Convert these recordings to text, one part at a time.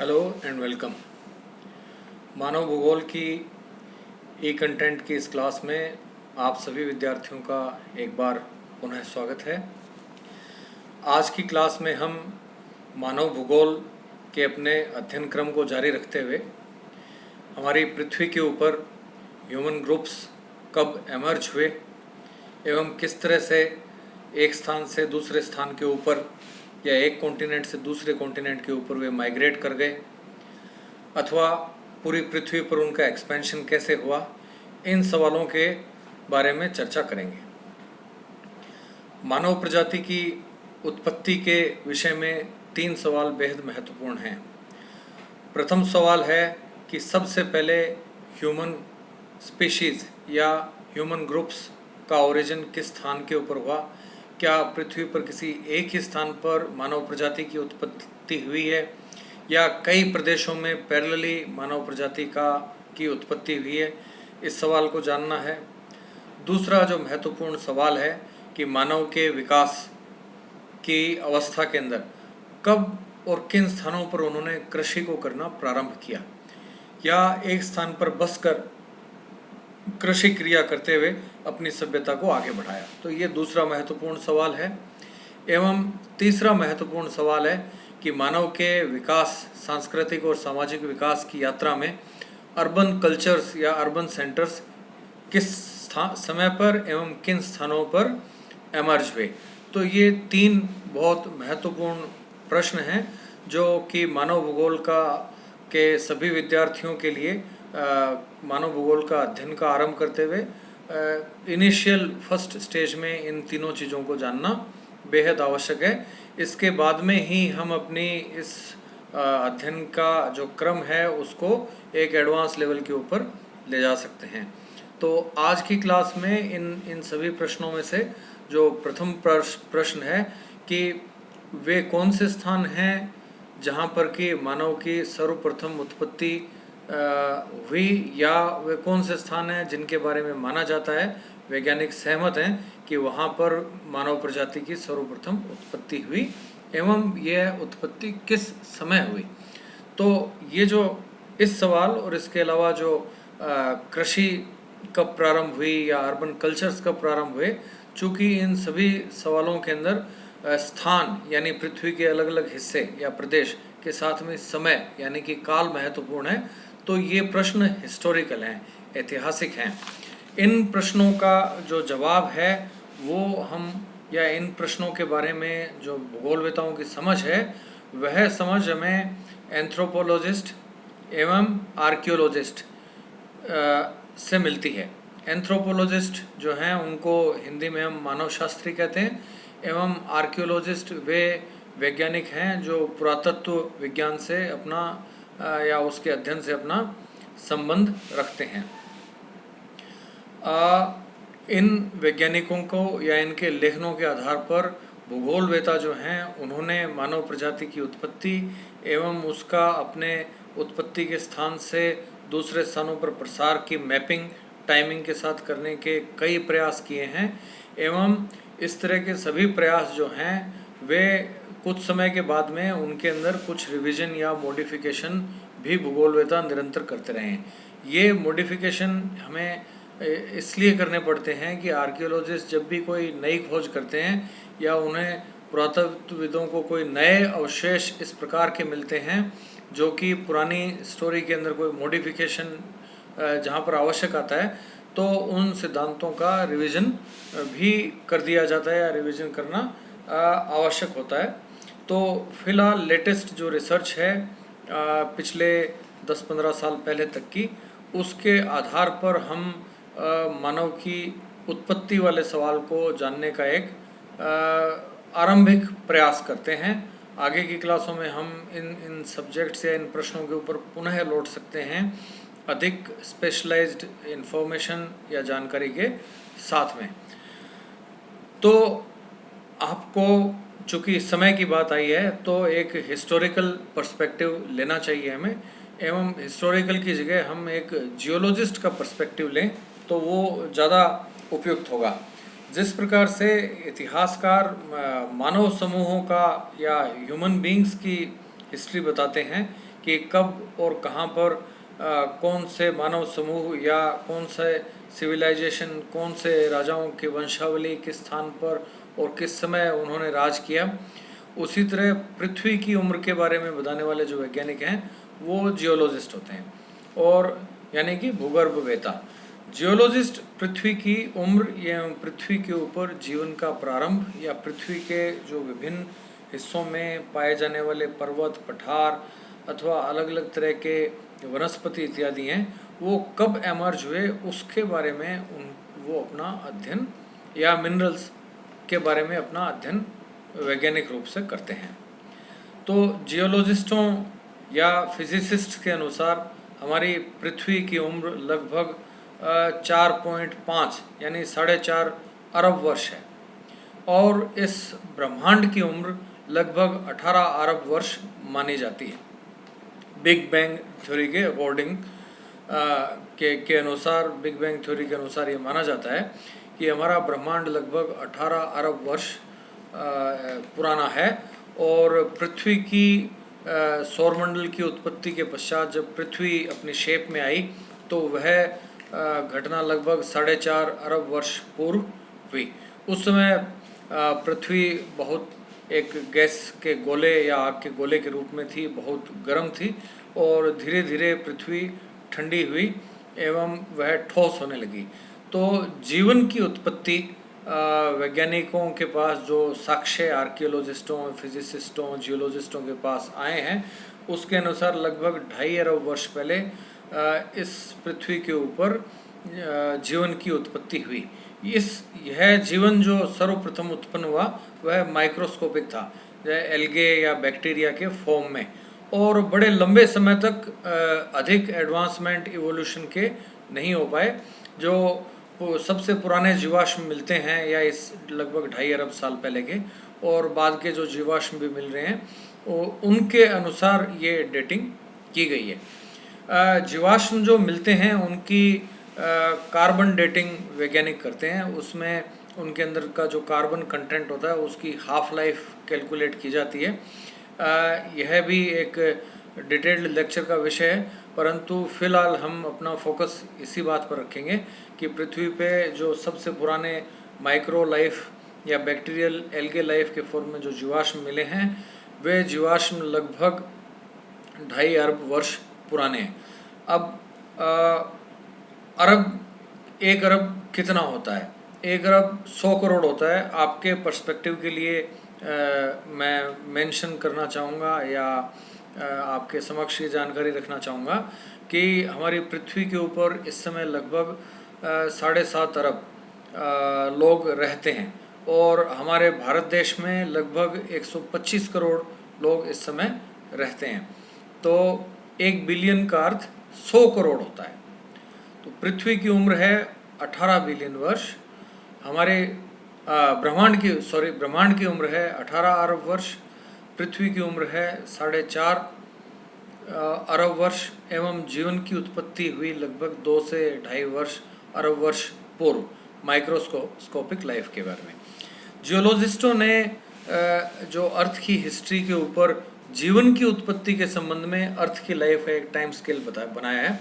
Hello and welcome. मानव भूगोल की ई content की इस क्लास में आप सभी विद्यार्थियों का एक बार पुनः स्वागत है। आज की क्लास में हम मानव भूगोल के अपने अध्ययन क्रम को जारी रखते हुए हमारी पृथ्वी के ऊपर ह्यूमन ग्रुप्स कब एमर्ज हुए एवं किस तरह से एक स्थान से दूसरे स्थान के ऊपर या एक कॉन्टिनेंट से दूसरे कॉन्टिनेंट के ऊपर वे माइग्रेट कर गए अथवा पूरी पृथ्वी पर उनका एक्सपेंशन कैसे हुआ, इन सवालों के बारे में चर्चा करेंगे। मानव प्रजाति की उत्पत्ति के विषय में 3 सवाल बेहद महत्वपूर्ण हैं। प्रथम सवाल है कि सबसे पहले ह्यूमन स्पीशीज़ या ह्यूमन ग्रुप्स का ओरिजिन किस स्थान के ऊपर हुआ। क्या पृथ्वी पर किसी एक ही स्थान पर मानव प्रजाति की उत्पत्ति हुई है या कई प्रदेशों में पैरेलली मानव प्रजाति की उत्पत्ति हुई है, इस सवाल को जानना है। दूसरा जो महत्वपूर्ण सवाल है कि मानव के विकास की अवस्था के अंदर कब और किन स्थानों पर उन्होंने कृषि को करना प्रारंभ किया या एक स्थान पर बसकर कृषि क्रिया करते हुए अपनी सभ्यता को आगे बढ़ाया। तो ये दूसरा महत्वपूर्ण सवाल है। एवं तीसरा महत्वपूर्ण सवाल है कि मानव के विकास, सांस्कृतिक और सामाजिक विकास की यात्रा में अर्बन कल्चर्स या अर्बन सेंटर्स किस समय पर एवं किन स्थानों पर एमर्ज हुए। तो ये 3 बहुत महत्वपूर्ण प्रश्न हैं जो कि मानव भूगोल के सभी विद्यार्थियों के लिए मानव भूगोल का अध्ययन का आरंभ करते हुए इनिशियल फर्स्ट स्टेज में इन तीनों चीज़ों को जानना बेहद आवश्यक है। इसके बाद में ही हम अपनी इस अध्ययन का जो क्रम है उसको एक एडवांस लेवल के ऊपर ले जा सकते हैं। तो आज की क्लास में इन सभी प्रश्नों में से जो प्रथम प्रश्न है कि वे कौन से स्थान हैं जहाँ पर कि मानव की सर्वप्रथम उत्पत्ति हुई, या वे कौन से स्थान हैं जिनके बारे में माना जाता है, वैज्ञानिक सहमत हैं कि वहाँ पर मानव प्रजाति की सर्वप्रथम उत्पत्ति हुई एवं यह उत्पत्ति किस समय हुई। तो ये जो इस सवाल और इसके अलावा जो कृषि कब प्रारंभ हुई या अर्बन कल्चर्स कब प्रारंभ हुए, चूँकि इन सभी सवालों के अंदर स्थान यानी पृथ्वी के अलग अलग हिस्से या प्रदेश के साथ में समय यानी कि काल महत्वपूर्ण है, तो ये प्रश्न हिस्टोरिकल हैं, ऐतिहासिक हैं। इन प्रश्नों का जो जवाब है वो हम, या इन प्रश्नों के बारे में जो भूगोलवेताओं की समझ है वह समझ हमें एंथ्रोपोलॉजिस्ट एवं आर्कियोलॉजिस्ट से मिलती है। एंथ्रोपोलॉजिस्ट जो हैं उनको हिंदी में हम मानव शास्त्री कहते हैं एवं आर्कियोलॉजिस्ट वे वैज्ञानिक हैं जो पुरातत्व विज्ञान से अपना या उसके अध्ययन से अपना संबंध रखते हैं। इन वैज्ञानिकों को या इनके लेखनों के आधार पर भूगोलवेता जो हैं उन्होंने मानव प्रजाति की उत्पत्ति एवं उसका अपने उत्पत्ति के स्थान से दूसरे स्थानों पर प्रसार की मैपिंग टाइमिंग के साथ करने के कई प्रयास किए हैं एवं इस तरह के सभी प्रयास जो हैं वे कुछ समय के बाद में उनके अंदर कुछ रिवीजन या मॉडिफिकेशन भी भूगोलवेता निरंतर करते रहे हैं। ये मॉडिफिकेशन हमें इसलिए करने पड़ते हैं कि आर्कियोलॉजिस्ट जब भी कोई नई खोज करते हैं या उन्हें पुरातत्वविदों को कोई नए अवशेष इस प्रकार के मिलते हैं जो कि पुरानी स्टोरी के अंदर कोई मॉडिफिकेशन जहाँ पर आवश्यक आता है, तो उन सिद्धांतों का रिवीजन भी कर दिया जाता है या रिवीजन करना आवश्यक होता है। तो फिलहाल लेटेस्ट जो रिसर्च है पिछले 10-15 साल पहले तक की, उसके आधार पर हम मानव की उत्पत्ति वाले सवाल को जानने का एक आरंभिक प्रयास करते हैं। आगे की क्लासों में हम इन सब्जेक्ट्स या इन प्रश्नों के ऊपर पुनः लौट सकते हैं अधिक स्पेशलाइज्ड इंफॉर्मेशन या जानकारी के साथ में। तो आपको चूँकि समय की बात आई है तो एक हिस्टोरिकल पर्सपेक्टिव लेना चाहिए हमें, एवं हिस्टोरिकल की जगह हम एक जियोलॉजिस्ट का पर्सपेक्टिव लें तो वो ज़्यादा उपयुक्त होगा। जिस प्रकार से इतिहासकार मानव समूहों का या ह्यूमन बींग्स की हिस्ट्री बताते हैं कि कब और कहाँ पर कौन से मानव समूह या कौन से सिविलाइजेशन, कौन से राजाओं की वंशावली किस स्थान पर और किस समय उन्होंने राज किया। उसी तरह पृथ्वी की उम्र के बारे में बताने वाले जो वैज्ञानिक हैं वो जियोलॉजिस्ट होते हैं, और यानी कि भूगर्भवेत्ता। जियोलॉजिस्ट पृथ्वी की उम्र या पृथ्वी के ऊपर जीवन का प्रारंभ या पृथ्वी के जो विभिन्न हिस्सों में पाए जाने वाले पर्वत, पठार अथवा अलग अलग तरह के वनस्पति इत्यादि हैं वो कब एमर्ज हुए उसके बारे में वो अपना अध्ययन, या मिनरल्स के बारे में अपना अध्ययन वैज्ञानिक रूप से करते हैं। तो जियोलॉजिस्टों या फिजिसिस्ट के अनुसार हमारी पृथ्वी की उम्र लगभग 4.5 यानी 4.5 अरब वर्ष है, और इस ब्रह्मांड की उम्र लगभग 18 अरब वर्ष मानी जाती है। बिग बैंग थ्योरी के अकॉर्डिंग के अनुसार, बिग बैंग थ्योरी के अनुसार ये माना जाता है कि हमारा ब्रह्मांड लगभग 18 अरब वर्ष पुराना है, और पृथ्वी की सौरमंडल की उत्पत्ति के पश्चात जब पृथ्वी अपनी शेप में आई तो वह घटना लगभग 4.5 अरब वर्ष पूर्व हुई। उस समय पृथ्वी बहुत एक गैस के गोले या आग के गोले के रूप में थी, बहुत गर्म थी, और धीरे धीरे पृथ्वी ठंडी हुई एवं वह ठोस होने लगी। तो जीवन की उत्पत्ति वैज्ञानिकों के पास जो साक्ष्य आर्कियोलॉजिस्टों, फिजिसिस्टों, जियोलॉजिस्टों के पास आए हैं उसके अनुसार लगभग 2.5 अरब वर्ष पहले इस पृथ्वी के ऊपर जीवन की उत्पत्ति हुई। यह जीवन जो सर्वप्रथम उत्पन्न हुआ वह माइक्रोस्कोपिक था, एल्गे या बैक्टीरिया के फॉर्म में, और बड़े लंबे समय तक अधिक एडवांसमेंट इवोल्यूशन के नहीं हो पाए। जो सबसे पुराने जीवाश्म मिलते हैं या इस लगभग 2.5 अरब साल पहले के, और बाद के जो जीवाश्म भी मिल रहे हैं उनके अनुसार ये डेटिंग की गई है। जीवाश्म जो मिलते हैं उनकी कार्बन डेटिंग वैज्ञानिक करते हैं। उसमें उनके अंदर का जो कार्बन कंटेंट होता है उसकी हाफ लाइफ कैलकुलेट की जाती है। यह भी एक डिटेल्ड लेक्चर का विषय है, परंतु फिलहाल हम अपना फोकस इसी बात पर रखेंगे कि पृथ्वी पे जो सबसे पुराने माइक्रो लाइफ या बैक्टीरियल एल्गे लाइफ के फॉर्म में जो जीवाश्म मिले हैं वे जीवाश्म लगभग 2.5 अरब वर्ष पुराने हैं। अब अरब, 1 अरब कितना होता है? 1 अरब 100 करोड़ होता है। आपके पर्सपेक्टिव के लिए मैं मेंशन करना चाहूँगा या आपके समक्ष ये जानकारी रखना चाहूँगा कि हमारी पृथ्वी के ऊपर इस समय लगभग 7.5 अरब लोग रहते हैं, और हमारे भारत देश में लगभग 125 करोड़ लोग इस समय रहते हैं। तो 1 बिलियन का अर्थ 100 करोड़ होता है। तो पृथ्वी की उम्र है 18 बिलियन वर्ष। हमारे ब्रह्मांड की उम्र है 18 अरब वर्ष। पृथ्वी की उम्र है 4.5 अरब वर्ष, एवं जीवन की उत्पत्ति हुई लगभग 2 से 2.5 अरब वर्ष पूर्व माइक्रोस्कोपिक लाइफ के बारे में। जियोलॉजिस्टों ने जो अर्थ की हिस्ट्री के ऊपर जीवन की उत्पत्ति के संबंध में अर्थ की लाइफ का एक टाइम स्केल बनाया है।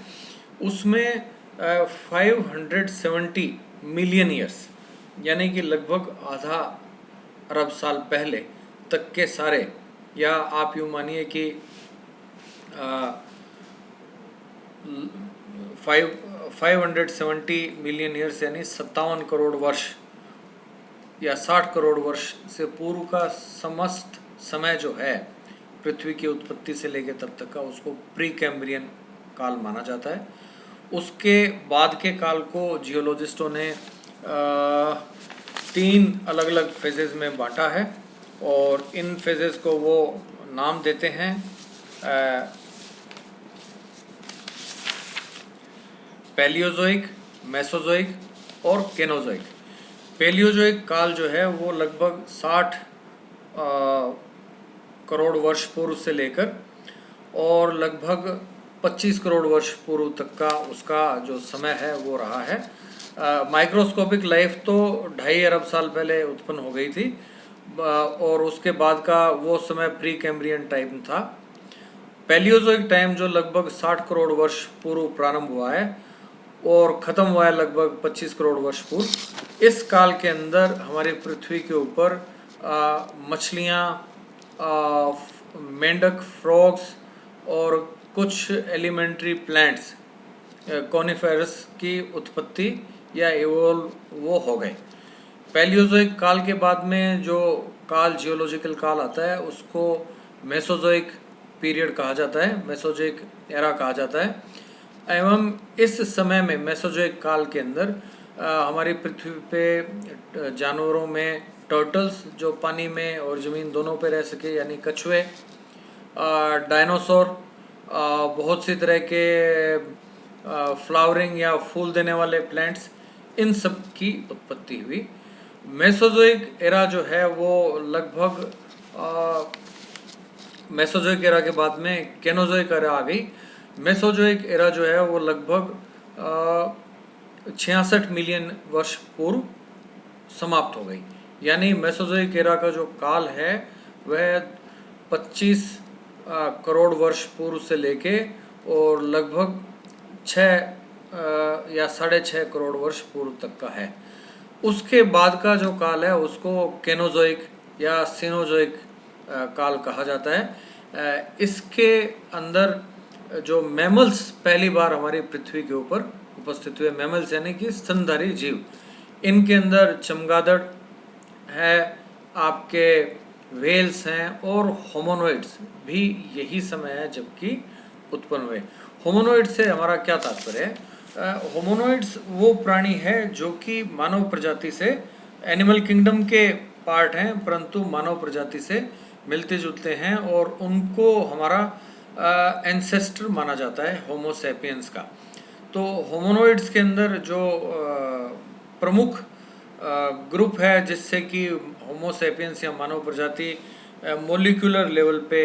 उसमें 570 मिलियन ईयर्स यानी कि लगभग आधा अरब साल पहले तक के सारे, या आप यूँ मानिए कि 570 मिलियन ईयर्स यानी 57 करोड़ वर्ष या 60 करोड़ वर्ष से पूर्व का समस्त समय जो है पृथ्वी की उत्पत्ति से लेकर तब तक का, उसको प्री कैम्ब्रियन काल माना जाता है। उसके बाद के काल को जियोलॉजिस्टों ने 3 अलग अलग फेजेस में बांटा है, और इन फेजेस को वो नाम देते हैं पैलियोजोइक, मेसोजोइक और केनोजोइक। पैलियोजोइक काल जो है वो लगभग 60 करोड़ वर्ष पूर्व से लेकर और लगभग 25 करोड़ वर्ष पूर्व तक का उसका जो समय है वो रहा है। माइक्रोस्कोपिक लाइफ तो 2.5 अरब साल पहले उत्पन्न हो गई थी, और उसके बाद का वो समय प्री कैम्ब्रियन टाइम था। पैलियोजोइक टाइम जो लगभग 60 करोड़ वर्ष पूर्व प्रारंभ हुआ है और ख़त्म हुआ है लगभग 25 करोड़ वर्ष पूर्व। इस काल के अंदर हमारी पृथ्वी के ऊपर मछलियाँ, मेंढक, फ्रॉग्स और कुछ एलिमेंट्री प्लांट्स, कॉनिफेरस की उत्पत्ति या इवोल्व वो हो गए। पैलियोजोइक काल के बाद में जो काल जियोलॉजिकल काल आता है उसको मेसोजोइक पीरियड कहा जाता है, मेसोजोइक एरा कहा जाता है। एवं इस समय में मेसोजोइक काल के अंदर हमारी पृथ्वी पे जानवरों में टर्टल्स जो पानी में और ज़मीन दोनों पे रह सके यानी कछुए, डायनासोर, बहुत सी तरह के फ्लावरिंग या फूल देने वाले प्लांट्स, इन सब की उत्पत्ति हुई। मेसोजोइक एरा जो है वो लगभग मेसोजोइक एरा के बाद में केनोजोइक एरा आ गई। मेसोजोइक एरा जो है वो लगभग 66 मिलियन वर्ष पूर्व समाप्त हो गई। यानी मेसोजोइक एरा का जो काल है वह 25 करोड़ वर्ष पूर्व से लेके और लगभग 6 या 6.5 करोड़ वर्ष पूर्व तक का है। उसके बाद का जो काल है उसको केनोजोइक या सीनोजोइक काल कहा जाता है। इसके अंदर जो मैमल्स पहली बार हमारी पृथ्वी के ऊपर उपस्थित हुए, मैमल्स यानी कि स्तनधारी जीव, इनके अंदर चमगादड़ है, आपके व्हेल्स हैं और होमोनोइड्स भी यही समय है जबकि उत्पन्न हुए। होमोनोइड से हमारा क्या तात्पर्य है? होमोनोइड्स वो प्राणी है जो कि मानव प्रजाति से, एनिमल किंगडम के पार्ट हैं परंतु मानव प्रजाति से मिलते जुलते हैं और उनको हमारा एंसेस्टर माना जाता है होमो सैपियंस का। तो होमोनोइड्स के अंदर जो प्रमुख ग्रुप है जिससे कि होमो सैपियंस या मानव प्रजाति मोलिकुलर लेवल पे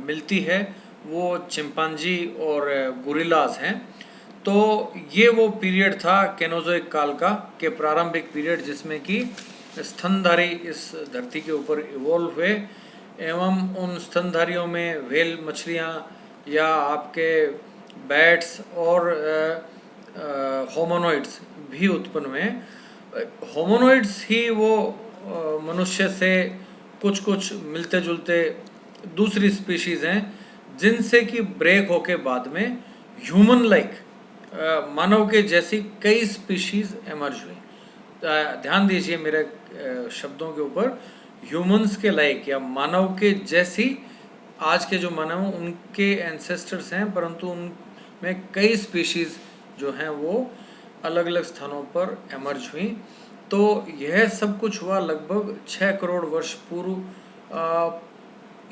मिलती है वो चिंपांजी और गोरिल्लाज हैं। तो ये वो पीरियड था केनोजोइक काल का के प्रारंभिक पीरियड जिसमें कि स्तनधारी इस धरती के ऊपर इवोल्व हुए एवं उन स्तनधारियों में व्हेल मछलियाँ या आपके बैट्स और होमोनोइड्स भी उत्पन्न हुए। होमोनोइड्स ही वो मनुष्य से कुछ मिलते जुलते दूसरी स्पीशीज़ हैं जिनसे कि ब्रेक होके बाद में ह्यूमन लाइक मानव के जैसी कई स्पीशीज़ एमर्ज हुई। ध्यान दीजिए मेरे शब्दों के ऊपर, ह्यूमंस के लाइक या मानव के जैसी आज के जो मानव उनके एंसेस्टर्स हैं परंतु उनमें कई स्पीशीज़ जो हैं वो अलग अलग स्थानों पर एमर्ज हुई। तो यह सब कुछ हुआ लगभग 6 करोड़ वर्ष पूर्व।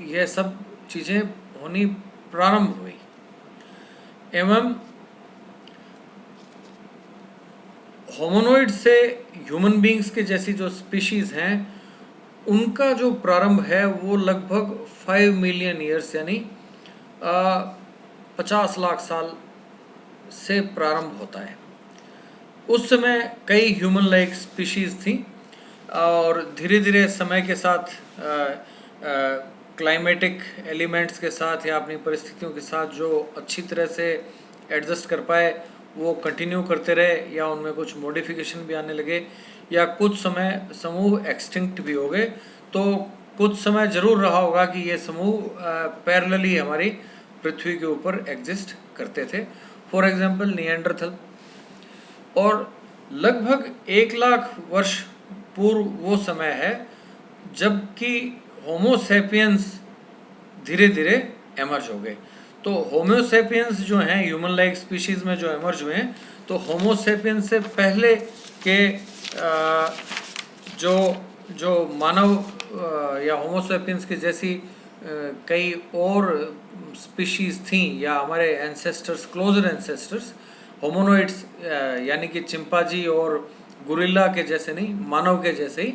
यह सब चीज़ें होनी प्रारंभ हुई एवं होमोनोइड से ह्यूमन बींग्स के जैसी जो स्पीशीज़ हैं उनका जो प्रारंभ है वो लगभग 5 मिलियन ईयर्स यानी 50 लाख साल से प्रारंभ होता है। उस समय कई ह्यूमन लाइक स्पीशीज़ थी और धीरे धीरे समय के साथ क्लाइमेटिक एलिमेंट्स के साथ या अपनी परिस्थितियों के साथ जो अच्छी तरह से एडजस्ट कर पाए वो कंटिन्यू करते रहे या उनमें कुछ मॉडिफिकेशन भी आने लगे या कुछ समय समूह एक्सटिंक्ट भी हो गए। तो कुछ समय ज़रूर रहा होगा कि ये समूह पैरेलली हमारी पृथ्वी के ऊपर एग्जिस्ट करते थे। For example Neanderthal. और लगभग 1 लाख वर्ष पूर्व वो समय है जबकि होमो सैपियंस धीरे धीरे एमर्ज हो गए। तो होमो सैपियंस जो हैं ह्यूमन लाइक स्पीशीज़ में जो एमर्ज हुए हैं तो होमो सैपियंस से पहले के जो मानव या होमो सैपियंस की जैसी कई और स्पीशीज़ थी या हमारे एंसेस्टर्स, क्लोजर एंसेस्टर्स होमोनोइड्स यानी कि चिंपांजी और गोरिल्ला के जैसे नहीं, मानव के जैसे ही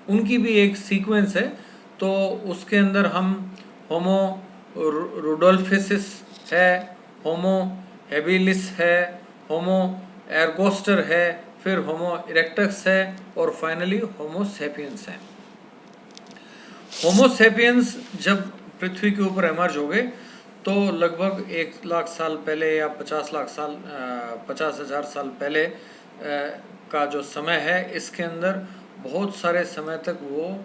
उनकी भी एक सीक्वेंस है। तो उसके अंदर हम होमो रुडोल्फिसिस है, होमो हेबिलिस है, होमो एर्गोस्टर है, फिर होमो इरेक्टस है और फाइनली होमो सैपियंस है। होमो सैपियंस जब पृथ्वी के ऊपर एमर्ज हो गए तो लगभग 1 लाख साल पहले या 50,000 साल पहले का जो समय है, इसके अंदर बहुत सारे समय तक वो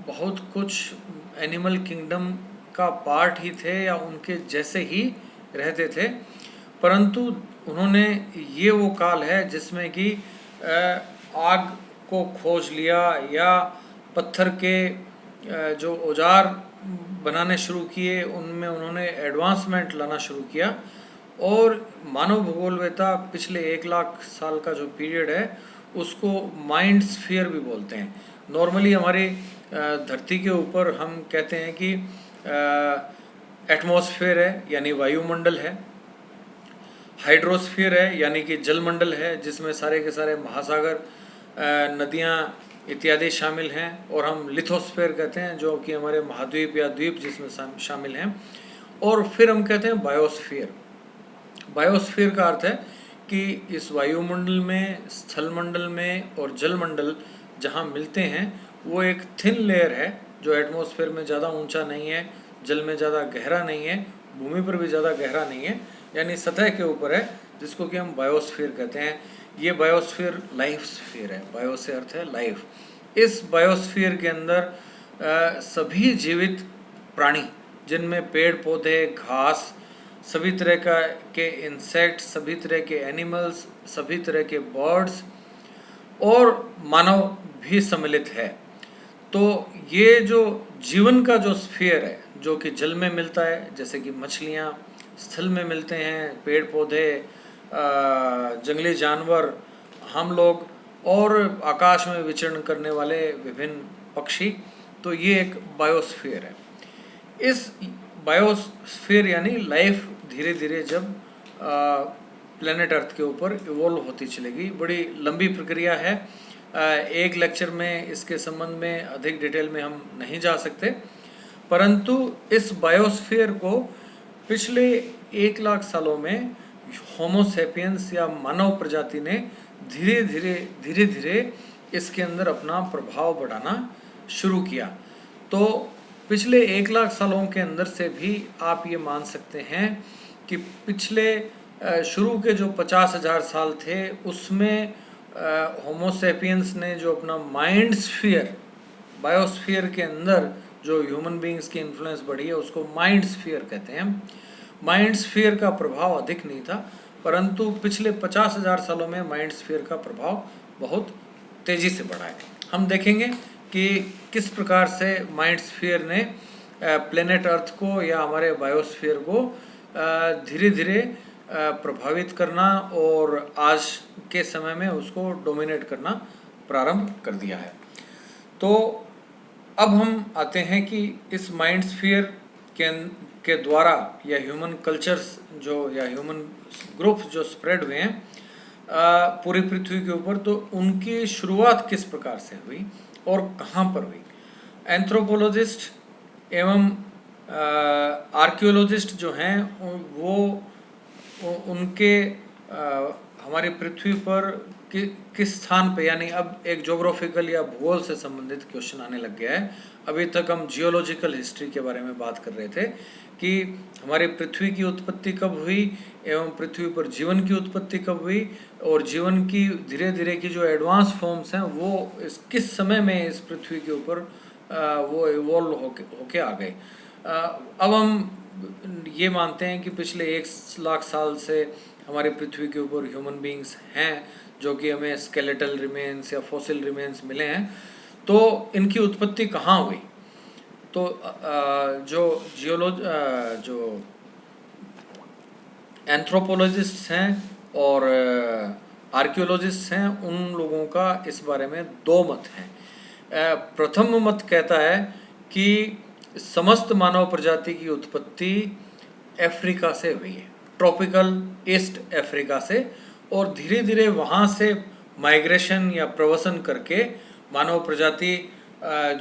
बहुत कुछ एनिमल किंगडम का पार्ट ही थे या उनके जैसे ही रहते थे। परंतु उन्होंने ये वो काल है जिसमें कि आग को खोज लिया या पत्थर के जो औजार बनाने शुरू किए, उनमें उन्होंने एडवांसमेंट लाना शुरू किया। और मानव भूगोलवेत्ता पिछले 1 लाख साल का जो पीरियड है उसको माइंड स्फीयर भी बोलते हैं। नॉर्मली हमारी धरती के ऊपर हम कहते हैं कि एटमॉस्फेयर है यानी वायुमंडल है, हाइड्रोस्फीयर है यानी कि जलमंडल है जिसमें सारे के सारे महासागर, नदियाँ इत्यादि शामिल हैं, और हम लिथोस्फीयर कहते हैं जो कि हमारे महाद्वीप या द्वीप जिसमें शामिल हैं। और फिर हम कहते हैं बायोस्फीयर। बायोस्फीयर का अर्थ है कि इस वायुमंडल में, स्थलमंडल में और जलमंडल जहाँ मिलते हैं वो एक थिन लेयर है जो एटमॉस्फेयर में ज़्यादा ऊंचा नहीं है, जल में ज़्यादा गहरा नहीं है, भूमि पर भी ज़्यादा गहरा नहीं है, यानी सतह के ऊपर है, जिसको कि हम बायोस्फीयर कहते हैं। ये बायोस्फीयर लाइफ स्फीयर है। बायो से अर्थ है लाइफ। इस बायोस्फीयर के अंदर सभी जीवित प्राणी, जिनमें पेड़ पौधे, घास, सभी तरह के इंसेक्ट, सभी तरह के एनिमल्स, सभी तरह के बर्ड्स और मानव भी सम्मिलित है। तो ये जो जीवन का जो स्फीयर है जो कि जल में मिलता है, जैसे कि मछलियाँ, स्थल में मिलते हैं पेड़ पौधे, जंगली जानवर, हम लोग और आकाश में विचरण करने वाले विभिन्न पक्षी, तो ये एक बायोस्फीयर है। इस बायोस्फीयर यानी लाइफ धीरे धीरे जब प्लेनेट अर्थ के ऊपर इवॉल्व होती चलेगी, बड़ी लंबी प्रक्रिया है। एक लेक्चर में इसके संबंध में अधिक डिटेल में हम नहीं जा सकते, परंतु इस बायोस्फीयर को पिछले 1 लाख सालों में होमो सेपियंस या मानव प्रजाति ने धीरे धीरे इसके अंदर अपना प्रभाव बढ़ाना शुरू किया। तो पिछले 1 लाख सालों के अंदर से भी आप ये मान सकते हैं कि पिछले शुरू के जो 50,000 साल थे उसमें होमो सेपियंस ने जो अपना माइंड स्फीयर, बायोस्फीयर के अंदर जो ह्यूमन बींग्स की इन्फ्लुएंस बढ़ी है उसको माइंड स्फीयर कहते हैं। माइंड स्फीयर का प्रभाव अधिक नहीं था, परंतु पिछले 50,000 सालों में माइंड स्फीयर का प्रभाव बहुत तेज़ी से बढ़ा है। हम देखेंगे कि किस प्रकार से माइंड स्फीयर ने प्लेनेट अर्थ को या हमारे बायोस्फीयर को धीरे धीरे प्रभावित करना और आज के समय में उसको डोमिनेट करना प्रारंभ कर दिया है। तो अब हम आते हैं कि इस माइंड स्फीयर के द्वारा या ह्यूमन कल्चर्स जो या ह्यूमन ग्रुप्स जो स्प्रेड हुए हैं पूरी पृथ्वी के ऊपर, तो उनकी शुरुआत किस प्रकार से हुई और कहाँ पर हुई। एंथ्रोपोलॉजिस्ट एवं आर्कियोलॉजिस्ट जो हैं वो उनके हमारी पृथ्वी पर किस स्थान पे, यानी अब एक ज्योग्राफिकल या भूगोल से संबंधित क्वेश्चन आने लग गया है। अभी तक हम जियोलॉजिकल हिस्ट्री के बारे में बात कर रहे थे कि हमारी पृथ्वी की उत्पत्ति कब हुई एवं पृथ्वी पर जीवन की उत्पत्ति कब हुई और जीवन की धीरे धीरे की जो एडवांस फॉर्म्स हैं वो किस समय में इस पृथ्वी के ऊपर वो इवॉल्व होके आ गए। अब हम ये मानते हैं कि पिछले 1 लाख साल से हमारी पृथ्वी के ऊपर ह्यूमन बींग्स हैं जो कि हमें स्केलेटल रिमेन्स या फॉसिल रिमेन्स मिले हैं। तो इनकी उत्पत्ति कहाँ हुई, तो जो एंथ्रोपोलॉजिस्ट हैं और आर्कियोलॉजिस्ट हैं उन लोगों का इस बारे में 2 मत हैं। प्रथम मत कहता है कि समस्त मानव प्रजाति की उत्पत्ति अफ्रीका से हुई है, ट्रॉपिकल ईस्ट अफ्रीका से, और धीरे धीरे वहाँ से माइग्रेशन या प्रवसन करके मानव प्रजाति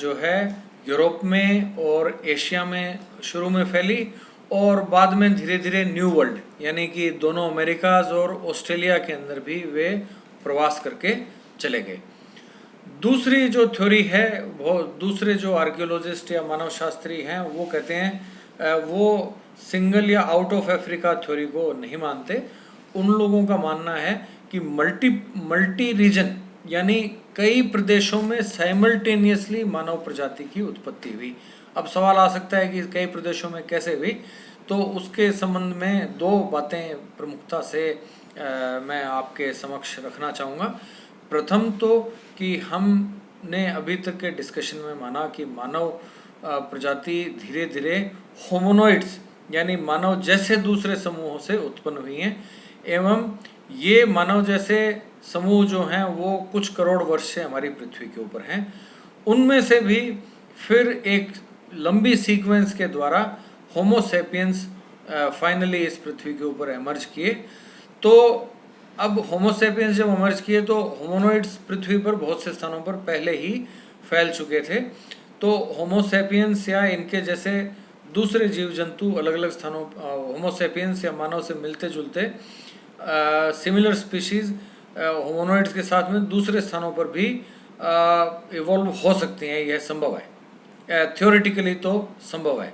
जो है यूरोप में और एशिया में शुरू में फैली और बाद में धीरे धीरे न्यू वर्ल्ड यानी कि दोनों अमेरिकाज और ऑस्ट्रेलिया के अंदर भी वे प्रवास करके चले गए। दूसरी जो थ्योरी है वो दूसरे जो आर्कियोलॉजिस्ट या मानव शास्त्री हैं वो कहते हैं वो सिंगल या आउट ऑफ अफ्रीका थ्योरी को नहीं मानते। उन लोगों का मानना है कि मल्टी रीजन यानी कई प्रदेशों में साइमल्टेनियसली मानव प्रजाति की उत्पत्ति हुई। अब सवाल आ सकता है कि कई प्रदेशों में कैसे हुई, तो उसके संबंध में दो बातें प्रमुखता से मैं आपके समक्ष रखना चाहूँगा। प्रथम तो कि हमने अभी तक के डिस्कशन में माना कि मानव प्रजाति धीरे धीरे होमोनॉइड्स यानी मानव जैसे दूसरे समूहों से उत्पन्न हुई हैं, एवं ये मानव जैसे समूह जो हैं वो कुछ करोड़ वर्ष से हमारी पृथ्वी के ऊपर हैं। उनमें से भी फिर एक लंबी सीक्वेंस के द्वारा होमो सेपियंस फाइनली इस पृथ्वी के ऊपर एमर्ज किए। तो अब होमो सेपियंस जब एमर्ज किए तो होमोनॉइड्स पृथ्वी पर बहुत से स्थानों पर पहले ही फैल चुके थे। तो होमो सेपियंस या इनके जैसे दूसरे जीव जंतु अलग अलग स्थानों होमो सेपियंस या मानव से मिलते जुलते सिमिलर स्पीशीज होमोनॉइड्स के साथ में दूसरे स्थानों पर भी इवॉल्व हो सकती हैं। यह संभव है, थ्योरेटिकली तो संभव है।